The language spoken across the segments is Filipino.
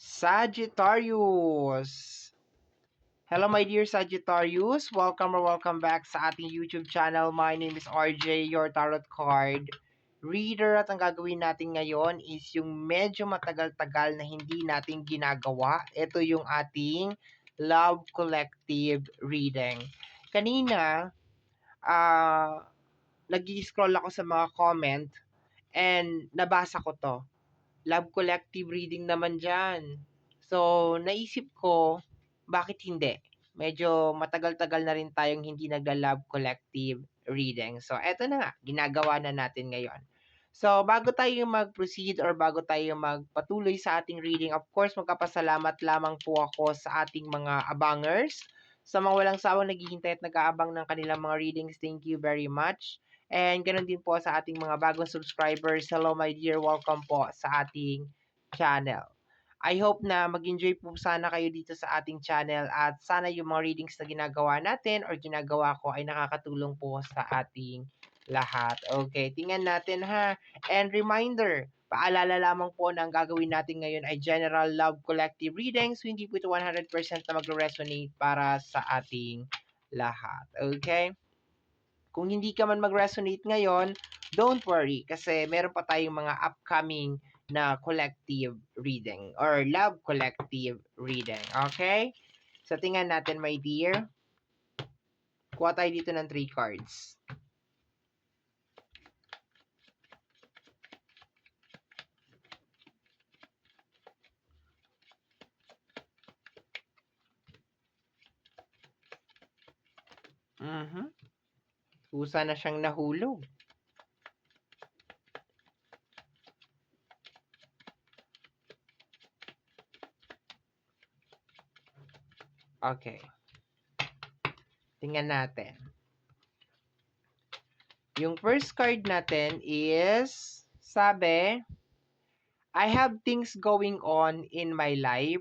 Sagittarius. Hello my dear Sagittarius. Welcome back sa ating YouTube channel. My name is RJ, your tarot card reader. At ang gagawin natin ngayon is yung medyo matagal-tagal na hindi natin ginagawa. Ito yung ating Love Collective reading. Kanina, nag-scroll ako sa mga comment and nabasa ko to. Love Collective reading naman dyan. So, naisip ko, bakit hindi? Medyo matagal-tagal na rin tayong hindi nagla-Love Collective reading. So, eto na nga, ginagawa na natin ngayon. So, bago tayo mag-proceed or bago tayo magpatuloy sa ating reading, of course, magkapasalamat lamang po ako sa ating mga abangers. Sa mga walang sawang naghihintay at nag-aabang ng kanilang mga readings, thank you very much. And ganoon din po sa ating mga bagong subscribers. Hello my dear, welcome po sa ating channel. I hope na mag-enjoy po sana kayo dito sa ating channel at sana yung mga readings na ginagawa natin or ginagawa ko ay nakakatulong po sa ating lahat. Okay, tingnan natin ha. And reminder, paalala lamang po na ang gagawin natin ngayon ay General Love Collective Readings. So hindi po ito 100% na mag-resonate para sa ating lahat. Okay? Kung hindi ka man mag-resonate ngayon, don't worry kasi meron pa tayong mga upcoming na collective reading or love collective reading. Okay? So, tingnan natin, my dear. Kuha tayo dito ng 3 cards. Kusa na siyang nahulog. Okay. Tingnan natin. Yung first card natin is, sabi, I have things going on in my life.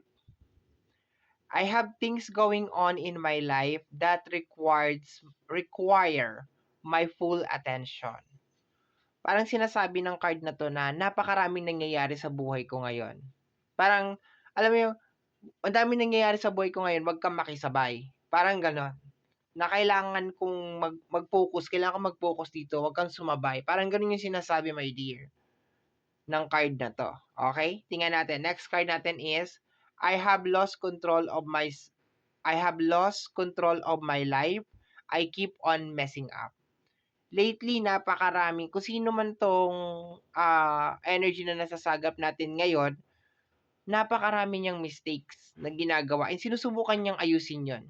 I have things going on in my life that require my full attention. Parang sinasabi ng card na to na napakaraming nangyayari sa buhay ko ngayon. Parang, alam mo yung, ang daming nangyayari sa buhay ko ngayon, wag kang makisabay. Parang gano'n. Na kailangan kong mag-focus, kailangan kong mag-focus dito, wag kang sumabay. Parang gano'n yung sinasabi, my dear, ng card na to. Okay? Tingnan natin. Next card natin is, I have lost control of my life. I keep on messing up. Lately, napakaraming, kung sino man tong energy na nasasagap natin ngayon, napakarami niyang mistakes na ginagawa. And sinusubukan niyang ayusin yon.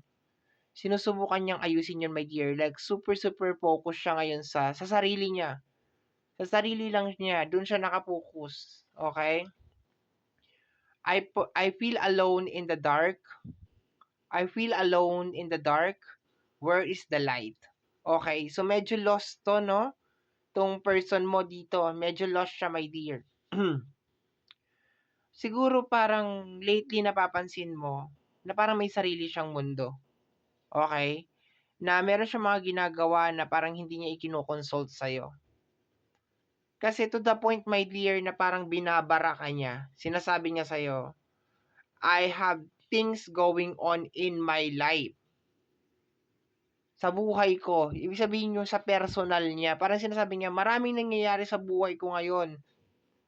My dear. Like, super focus siya ngayon sa sarili niya. Sa sarili lang niya. Doon siya nakapokus. Okay? I feel alone in the dark. I feel alone in the dark. Where is the light? Okay, so medyo lost to, no? Tong person mo dito, medyo lost siya, my dear. Siguro parang lately napapansin mo na parang may sarili siyang mundo. Okay? Na meron siyang mga ginagawa na parang hindi niya ikino-consult sa'yo. Kasi to the point, my dear, na parang binabara ka niya. Sinasabi niya sa'yo, I have things going on in my life. Sa buhay ko. Ibig sabihin yung sa personal niya. Parang sinasabi niya, maraming nangyayari sa buhay ko ngayon.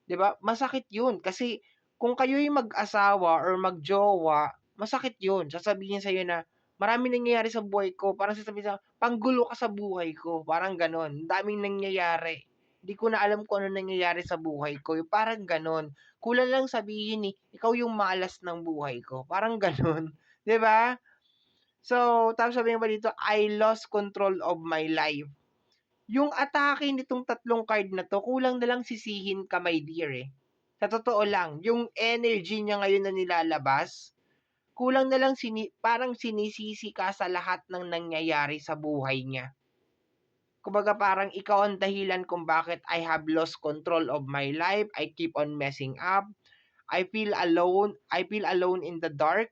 'Di ba? Masakit yun. Kasi kung kayo'y mag-asawa or mag-jowa, masakit yun. Sasabihin sa'yo na, maraming nangyayari sa buhay ko. Parang sasabihin sa'yo, panggulo ka sa buhay ko. Parang ganon. Daming nangyayari. Hindi ko na alam kung ano nangyayari sa buhay ko. Parang ganon. Kulang lang sabihin ikaw yung malas ng buhay ko. Parang ganon. 'Di ba? So, tapos sabihin pa dito, I lost control of my life. Yung atake nitong tatlong card na to, kulang na lang sisihin ka, my dear eh. Sa totoo lang, yung energy niya ngayon na nilalabas, kulang na lang parang sinisisi ka sa lahat ng nangyayari sa buhay niya. Kumbaga parang ikaw ang dahilan kung bakit I have lost control of my life, I keep on messing up, I feel alone in the dark.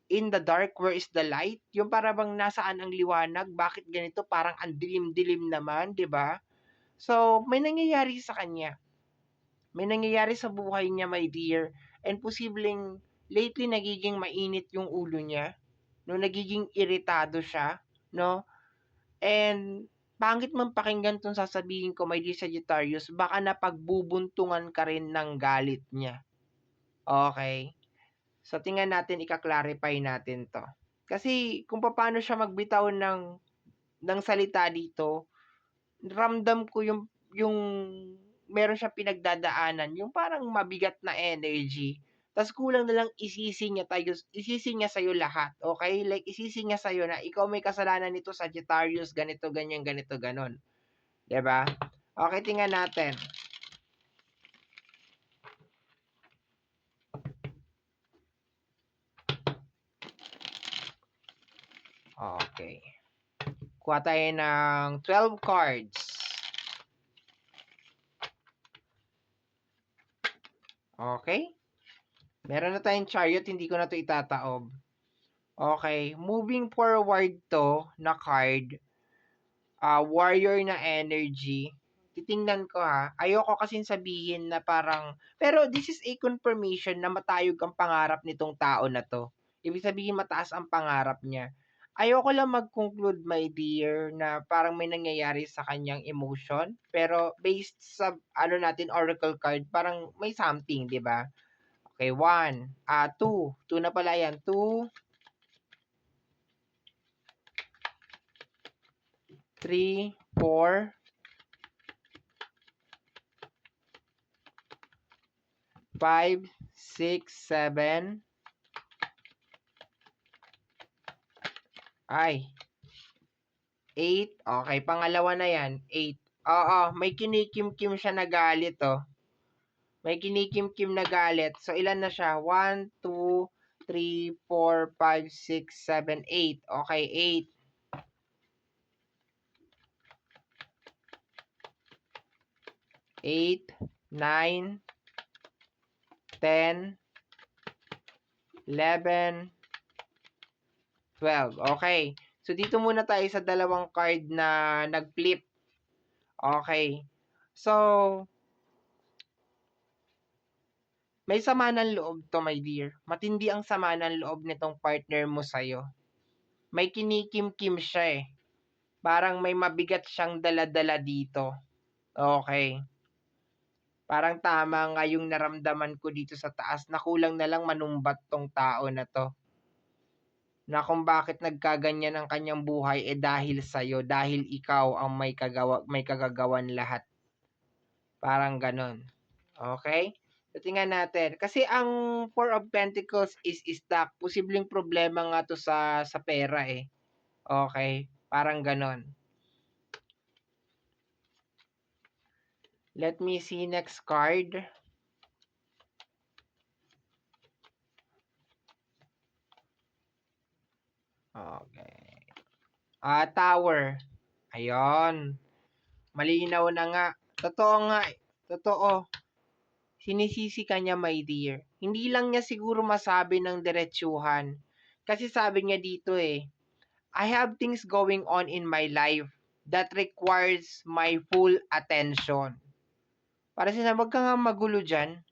In the dark, where is the light? Yung para bang nasaan ang liwanag? Bakit ganito? Parang ang dilim-dilim naman, 'di ba? So, may nangyayari sa kanya. May nangyayari sa buhay niya, my dear, and posibleng lately nagiging mainit yung ulo niya, no, nagiging iritado siya, no? And pangit man pakinggan 'tong sasabihin ko, my dear Sagittarius, baka napagbubuntungan ka rin ng galit niya. Okay? So tingnan natin, ika-clarify natin 'to. Kasi kung paano siya magbitaw ng salita dito, ramdam ko yung meron siyang pinagdadaanan, yung parang mabigat na energy. Tas kulang na lang isisi niya sa'yo lahat, okay? Like isisi niya sa'yo na ikaw may kasalanan nito, Sagittarius, ganito, ganyan, ganito, gano'n. 'Di ba? Okay, tingnan natin. Okay. Kuha tayo ng 12 cards. Okay? Meron na tayong Chariot, hindi ko na 'to itataob. Okay, moving forward 'to na card, warrior na energy. Titingnan ko ha. Ayoko kasing sabihin na parang, pero this is a confirmation na matayog ang pangarap nitong tao na 'to. Ibig sabihin mataas ang pangarap niya. Ayoko lang mag-conclude, my dear, na parang may nangyayari sa kanyang emotion, pero based sa ano natin, oracle card, parang may something, 'di ba? Okay, 1, 2, 2 na pala yan, 2, 3, 4, 5, 6, 7, ay, 8. Okay, pangalawa na yan, 8. Oo, may kinikimkim siya na galit, oh. May kinikimkim na galit. So, ilan na siya? 1, 2, 3, 4, 5, 6, 7, 8. Okay, 8. 8, 9, 10, 11, 12. Okay. So, dito muna tayo sa dalawang card na nag-flip. Okay. So, may sama ng loob 'to, my dear. Matindi ang sama ng loob nitong partner mo sa'yo. May kinikimkim siya, eh. Parang may mabigat siyang dala-dala dito. Okay. Parang tama nga yung naramdaman ko dito sa taas na kulang na lang manumbat 'tong tao na 'to. Na kung bakit nagkaganyan ang kanyang buhay, eh, dahil sa'yo, dahil ikaw ang may kagagawan lahat. Parang gano'n. Okay? So, tingnan natin. Kasi ang Four of Pentacles is stuck. Posibleng problema nga 'to sa pera, eh. Okay? Parang gano'n. Let me see next card. Okay. Tower. Ayun. Malinaw na nga. Totoo nga. Totoo. Sinisisi ka niya, my dear. Hindi lang niya siguro masabi ng diretsuhan. Kasi sabi niya dito, eh, I have things going on in my life that requires my full attention. Para sinabi, wag ka nga magulo dyan.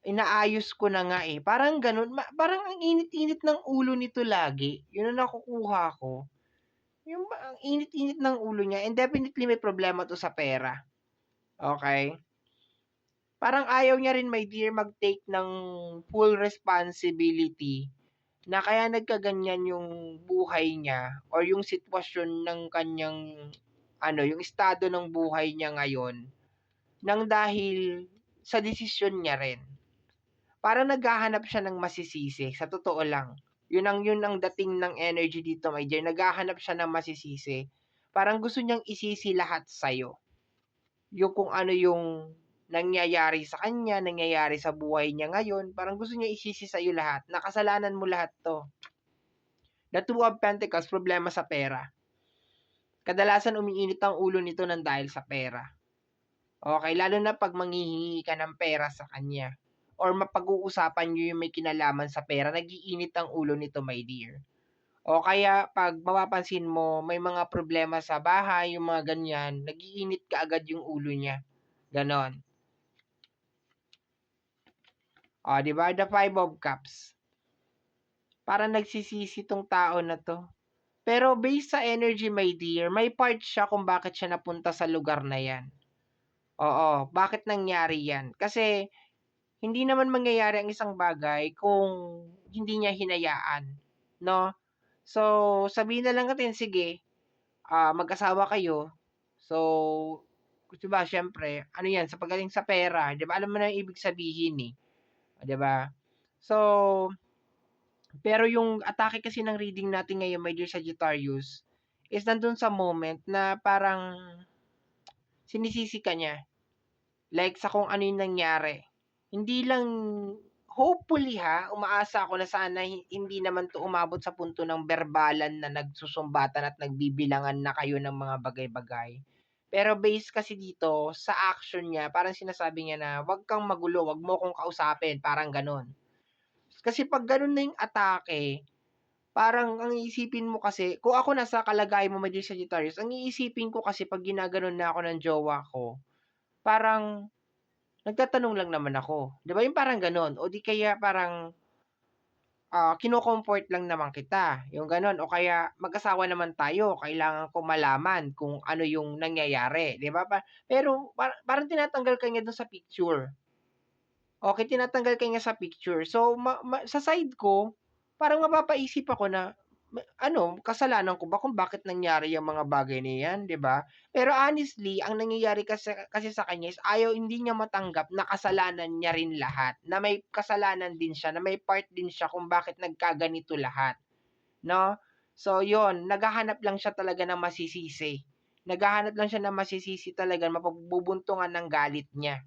Inaayos ko na nga, eh. Parang ganun. Parang ang init-init ng ulo nito lagi. Yun ang nakukuha ko. Yung ang init-init ng ulo niya. And definitely may problema to sa pera. Okay? Parang ayaw niya rin, my dear, mag-take ng full responsibility na kaya nagkaganyan yung buhay niya or yung sitwasyon ng kanyang yung estado ng buhay niya ngayon nang dahil sa desisyon niya rin. Parang naghahanap siya ng masisisi, sa totoo lang. Yun ang dating ng energy dito, my dear. Naghahanap siya ng masisisi. Parang gusto niyang isisi lahat sa'yo. Yung kung ano yung nangyayari sa kanya, nangyayari sa buhay niya ngayon, parang gusto niya isisi sa'yo lahat. Nakasalanan mo lahat to. The Two of Pentacles, problema sa pera. Kadalasan umiinit ang ulo nito nang dahil sa pera. Okay, lalo na pag manghihingi ka ng pera sa kanya or mapag-uusapan niyo yung may kinalaman sa pera, nagiinit ang ulo nito, my dear. O kaya pag mapapansin mo, may mga problema sa bahay, yung mga ganyan, nagiinit ka agad yung ulo niya. Ganon. Oh, 'di ba? The Five of Cups. Parang nagsisisi 'tong tao na 'to. Pero based sa energy, my dear, may part siya kung bakit siya napunta sa lugar na 'yan. Oo, bakit nangyari 'yan? Kasi hindi naman mangyayari ang isang bagay kung hindi niya hinayaan, 'no? So, sabihin na lang natin, sige, mag-asawa kayo. So, 'di ba siyempre ano 'yan, sa pagdating sa pera, 'di ba alam mo na yung ibig sabihin, eh, 'di ba? So, pero yung atake kasi ng reading natin ngayon, my dear Sagittarius, is nandun sa moment na parang sinisisi ka niya. Like sa kung ano yung nangyari. Hindi lang hopefully umaasa ako na sana hindi naman 'to umabot sa punto ng berbalan na nagsusumbatan at nagbibilangan na kayo ng mga bagay-bagay. Pero based kasi dito sa action niya, parang sinasabi niya na, "Wag kang magulo, wag mo akong kausapin." Parang gano'n. Kasi 'pag gano'n na yung atake, parang ang iisipin mo kasi kung ako nasa kalagayan mo, my dear Sagittarius, ang iisipin ko kasi 'pag ginaganon na ako ng jowa ko, parang nagtatanong lang naman ako, 'di ba yung parang gano'n o di kaya parang, kino-comfort lang naman kita, yung gano'n o kaya mag-asawa naman tayo kailangan ko malaman kung ano yung nangyayari, 'di ba pero parang tinatanggal ka niya dun sa picture. Okey, tinatanggal ka niya sa picture. So, sa side ko, parang mapapaisip ako na, ano, kasalanan ko ba kung bakit nangyari yang mga bagay na 'yan, 'di ba? Pero honestly, ang nangyayari kasi kasi sa kanya is hindi niya matanggap na kasalanan niya rin lahat, na may kasalanan din siya, na may part din siya kung bakit nagkaganito lahat, 'no? So 'yun, naghahanap lang siya talaga ng masisisi. Naghahanap lang siya ng masisisi talaga, mapagbubuntungan ng galit niya.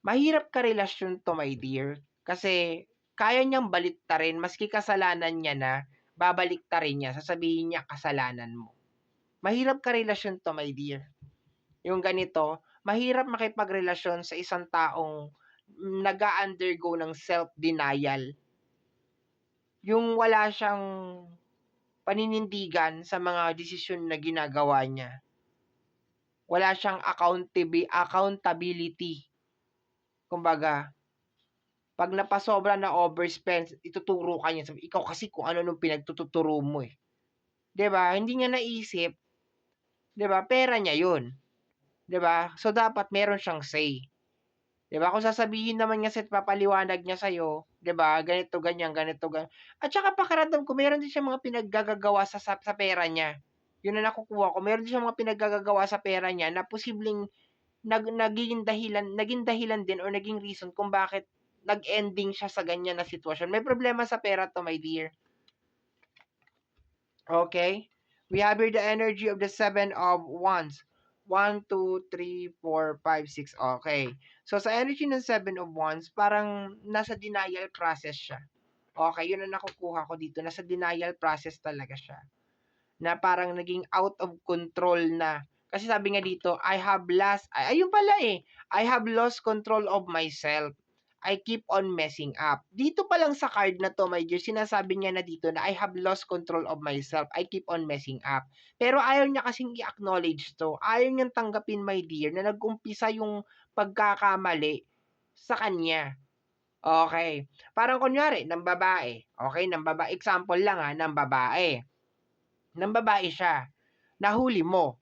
Mahirap karelasyon 'to, my dear, kasi kaya niyang baliktarin maski kasalanan niya na, babaliktarin niya, sasabihin niya kasalanan mo. Mahirap karelasyon 'to, my dear. Yung ganito, mahirap makipagrelasyon sa isang taong nag-a-undergo ng self-denial. Yung wala siyang paninindigan sa mga desisyon na ginagawa niya. Wala siyang accountability. Kumbaga 'pag napasobra na overspend, ituturo ka niya, sabi, "Ikaw kasi kung ano nung pinagtuturo mo, eh." 'Di ba? Hindi niya naisip, 'di ba, pera niya 'yun, 'di ba? So, dapat meron siyang say, 'di ba? Kung sasabihin naman niya sa'yo at ipapaliwanag niya sa'yo, 'di ba, ganito, ganyan, ganito, at saka pakiramdam ko meron din siyang mga pinaggagagawa sa pera niya. 'Yun ang nakukuha ko, meron din siyang mga pinaggagagawa sa pera niya na posibleng naging dahilan din or naging reason kung bakit nag-ending siya sa ganyan na sitwasyon. May problema sa pera 'to, my dear. Okay? We have here the energy of the Seven of Wands. 1, 2, 3, 4, 5, 6. Okay. So, sa energy ng Seven of Wands, parang nasa denial process siya. Okay, yun ang nakukuha ko dito. Nasa denial process talaga siya. Na parang naging out of control na. Kasi sabi nga dito, ayun pala eh, I have lost control of myself. I keep on messing up. Dito pa lang sa card na to, my dear, sinasabi niya na dito na I have lost control of myself. I keep on messing up. Pero ayaw niya kasing i-acknowledge to. Ayaw niyang tanggapin, my dear, na nag-umpisa yung pagkakamali sa kanya. Okay. Parang kunyari, ng babae. Okay, ng babae. Example lang ng babae. Ng babae siya. Nahuli mo.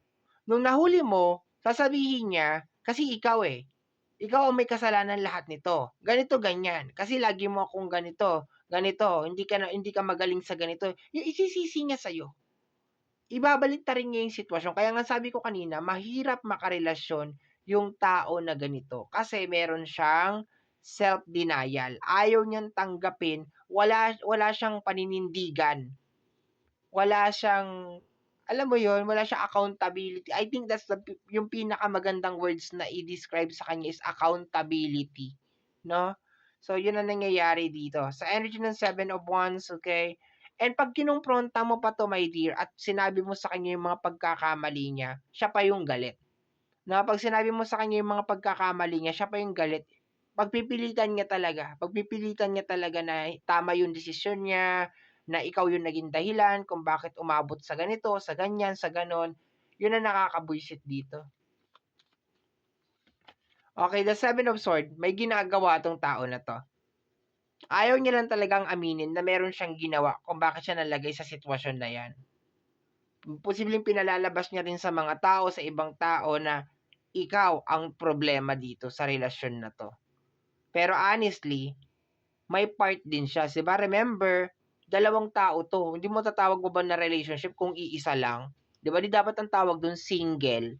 Nung nahuli mo, sasabihin niya, kasi ikaw ikaw ang may kasalanan lahat nito. Ganito, ganyan. Kasi lagi mo akong ganito, ganito, hindi ka magaling sa ganito. Yung isisisi niya sa'yo. Ibabalik-tarin niya yung sitwasyon. Kaya nga sabi ko kanina, mahirap makarelasyon yung tao na ganito. Kasi meron siyang self-denial. Ayaw niyang tanggapin, wala siyang paninindigan, wala siyang, alam mo yon, wala siyang accountability. I think that's yung pinakamagandang words na i-describe sa kanya is accountability, 'no? So, yun ang nangyayari dito. Sa energy ng Seven of Wands, okay? And 'pag kinompronta mo pa 'to, my dear, at sinabi mo sa kanya yung mga pagkakamali niya, siya pa yung galit. Na 'pag sinabi mo sa kanya yung mga pagkakamali niya, siya pa yung galit. Pagpipilitan niya talaga na tama yung desisyon niya, na ikaw yung naging dahilan kung bakit umabot sa ganito, sa ganyan, sa gano'n. Yun ang nakakabwisit dito. Okay, the Seven of Sword, may ginagawa 'tong tao na 'to. Ayaw niya lang talagang aminin na meron siyang ginawa kung bakit siya nalagay sa sitwasyon na 'yan. Posibleng pinalalabas niya rin sa mga tao, sa ibang tao na ikaw ang problema dito sa relasyon na 'to. Pero honestly, may part din siya, 'di ba remember, dalawang tao 'to, hindi mo tatawag mo ba na relationship kung iisa lang? 'Di ba, 'di dapat ang tawag dun single.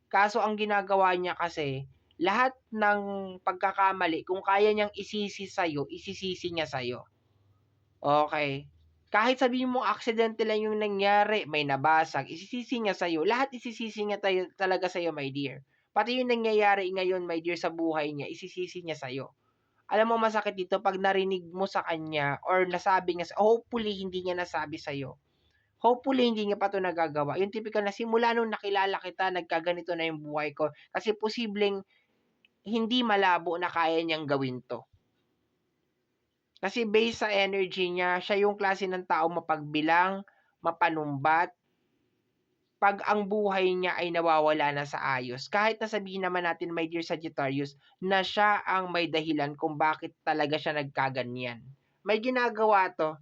Kaso ang ginagawa niya kasi, lahat ng pagkakamali kung kaya niyang isisi sa'yo, isisisi niya sa'yo. Okey. Kahit sabihin mong aksidente lang yung nangyari, may nabasag, isisisi niya sa'yo. Lahat isisisi niya talaga sa'yo, my dear. Pati yung nangyayari ngayon, my dear, sa buhay niya, isisisi niya sa'yo. Alam mo masakit dito 'pag narinig mo sa kanya or nasabi niya hopefully hindi niya nasabi sa'yo. Hopefully hindi niya pa 'to nagagawa. Yung tipikal na simula nung nakilala kita nagkaganito na yung buhay ko, kasi posibleng hindi malabo na kaya niyang gawin 'to. Kasi based sa energy niya, siya yung klase ng tao mapagbilang, mapanumbat, 'pag ang buhay niya ay nawawala na sa ayos. Kahit na sabihin naman natin, my dear Sagittarius, na siya ang may dahilan kung bakit talaga siya nagkaganyan. May ginagawa 'to,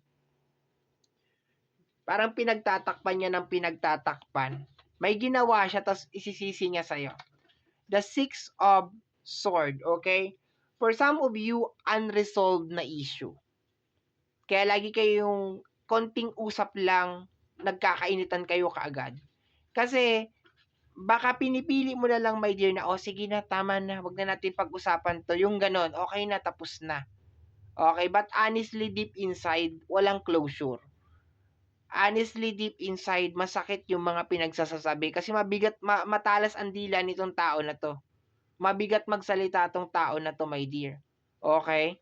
parang pinagtatakpan niya ng pinagtatakpan. May ginawa siya ta's isisisi niya sa'yo. The Six of Sword, okay? For some of you, unresolved na issue. Kaya lagi kayong konting usap lang, nagkakainitan kayo kaagad. Kasi baka pinipili mo na lang, my dear, na, "Oh, sige na, tama na, wag na natin pag-usapan 'to." Yung gano'n, okey na, tapos na. Okay, but honestly, deep inside, walang closure. Honestly, deep inside, masakit yung mga pinagsasasabi kasi mabigat, matalas ang dila nitong tao na 'to. Mabigat magsalita 'tong tao na 'to, my dear. Okay?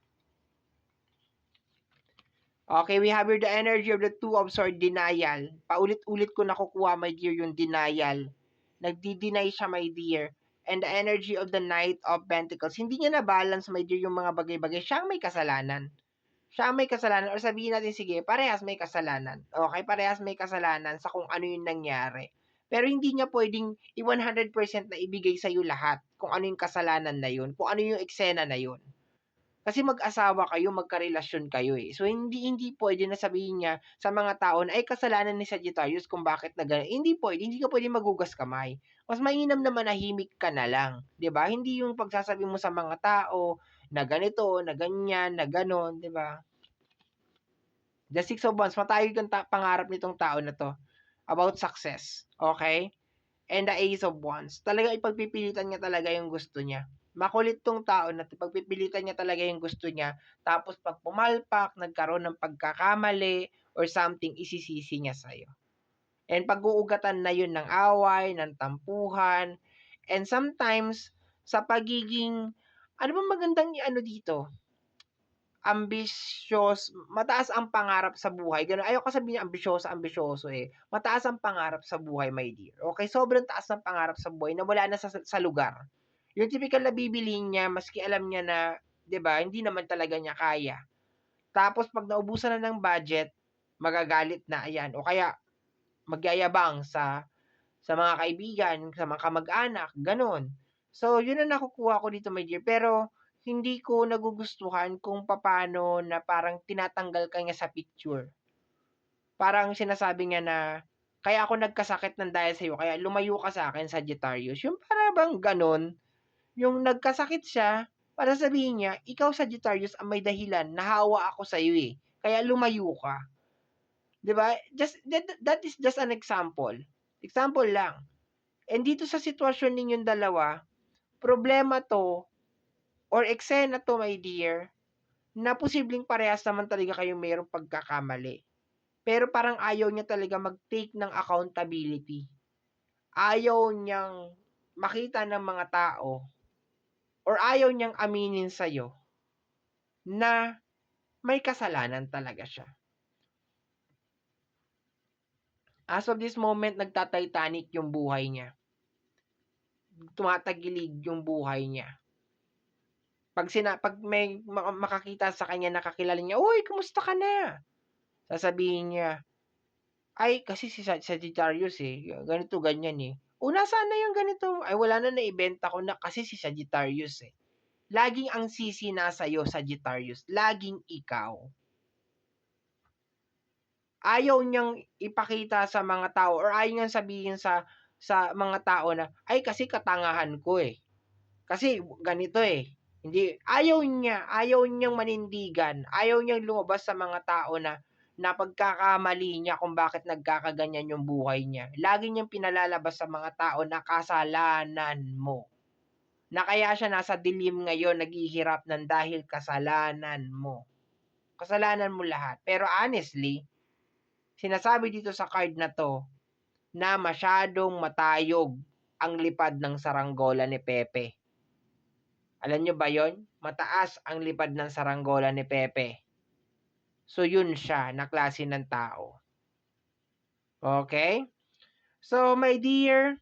Okay, we have here the energy of the Two of Swords, denial. Paulit-ulit ko nakukuha, my dear, yung denial. Nagdi-deny siya, my dear. And the energy of the Knight of Pentacles, hindi niya na-balance, my dear, yung mga bagay-bagay. Siya ang may kasalanan. Siya ang may kasalanan, or sabihin natin, sige, parehas may kasalanan. Okay, parehas may kasalanan sa kung ano yung nangyari. Pero hindi niya pwedeng i-100% na ibigay sa'yo lahat kung ano yung kasalanan na yun, kung ano yung eksena na yun. Kasi mag-asawa kayo, magkarelasyon kayo, eh. So, hindi puwede na sabihin niya sa mga tao na, "Ay, kasalanan ni Sagittarius kung bakit na gano'n." Hindi puwede, hindi ka puwedeng maghugas kamay. Mas mainam na manahimik ka na lang, 'di ba? Hindi yung pagsasabi mo sa mga tao na ganito, na ganyan, na gano'n, 'di ba? The Six of Wands, matayog ang pangarap nitong tao na 'to about success, okay? And the Ace of Wands, talagang ipagpipilitan niya talaga yung gusto niya. Makulit 'tong tao na 'to, pagpipilitan niya talaga yung gusto niya, tapos 'pag pumalpak, nagkaroon ng pagkakamali or something, isisisi niya sa'yo. And pag-uugatan na yun ng away, ng tampuhan, and sometimes sa pagiging, ano bang magandang i-ano dito, mataas ang pangarap sa buhay, gano'n. Ayoko sabihin ambisyoso, eh. Mataas ang pangarap sa buhay, my dear, okey? Sobrang taas ng pangarap sa buhay na wala na sa lugar. Yung tipikal na bibilhin niya maski alam niya na, 'di ba, hindi naman talaga niya kaya. Tapos 'pag naubusan na ng budget, magagalit na, ayan. O kaya magyayabang sa mga kaibigan, sa mga kamag-anak, gano'n. So, 'yun ang nakukuha ko dito, my dear, pero hindi ko nagugustuhan kung papaano na parang tinatanggal ka niya sa picture. Parang sinasabi niya na, "Kaya ako nagkasakit ng dahil sa'yo, kaya lumayo ka sa'kin, Sagittarius." Yung para bang gano'n, yung nagkasakit siya para sabihin niya, "Ikaw, Sagittarius, ang may dahilan, nahawa ako sa'yo, eh, kaya lumayo ka." 'Di ba? Just that is just an example. Example lang. And dito sa sitwasyon ninyong dalawa, problema 'to or eksena 'to, my dear, na posibleng parehas naman talaga kayong mayroong pagkakamali. Pero parang ayaw niya talaga mag-take ng accountability. Ayaw niyang makita ng mga tao or ayaw niyang aminin sa'yo na may kasalanan talaga siya. As of this moment, nagta-Titanic yung buhay niya. Tumatagilid yung buhay niya. 'Pag may makakita sa kanya na kakilala niya, "Uy, kumusta ka na?" Sasabihin niya, "Ay, kasi si Sagittarius, eh, ganito ganyan, eh." nasaan na yung ganito? Ay wala na, naibenta ko na kasi si Sagittarius, eh. Laging ang sisi nasa'yo, Sagittarius, laging ikaw. Ayaw niyang ipakita sa mga tao or ayaw niyang sabihin sa mga tao na, "Ay kasi katangahan ko, eh. Kasi ganito, eh." Hindi, ayaw niyang manindigan, ayaw niyang lumabas sa mga tao na pagkakamali niya kung bakit nagkakaganyan yung buhay niya. Lagi niyang pinalalabas sa mga tao na kasalanan mo, na kaya siya nasa dilim ngayon naghihirap ng dahil kasalanan mo. Kasalanan mo lahat. Pero honestly, sinasabi dito sa card na 'to na masyadong matayog ang lipad ng saranggola ni Pepe. Alam niyo ba 'yon? Mataas ang lipad ng saranggola ni Pepe. So 'yun siya na klase ng tao. Okay? So my dear,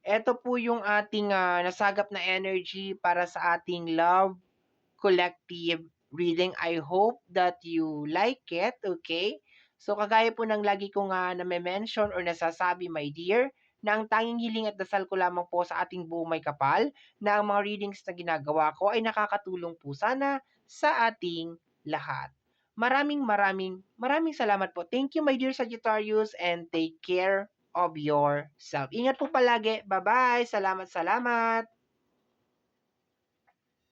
eto po yung ating, nasagap na energy para sa ating love collective reading. I hope that you like it, okay? So kagaya po ng lagi ko nga name-mention or nasasabi, my dear, na ang tanging hiling at dasal ko lamang po sa ating buong may kapal na ang mga readings na ginagawa ko ay nakakatulong po sana sa ating lahat. Maraming maraming maraming salamat po. Thank you, my dear Sagittarius, and take care of yourself. Ingat po palagi. Bye-bye. Salamat, salamat.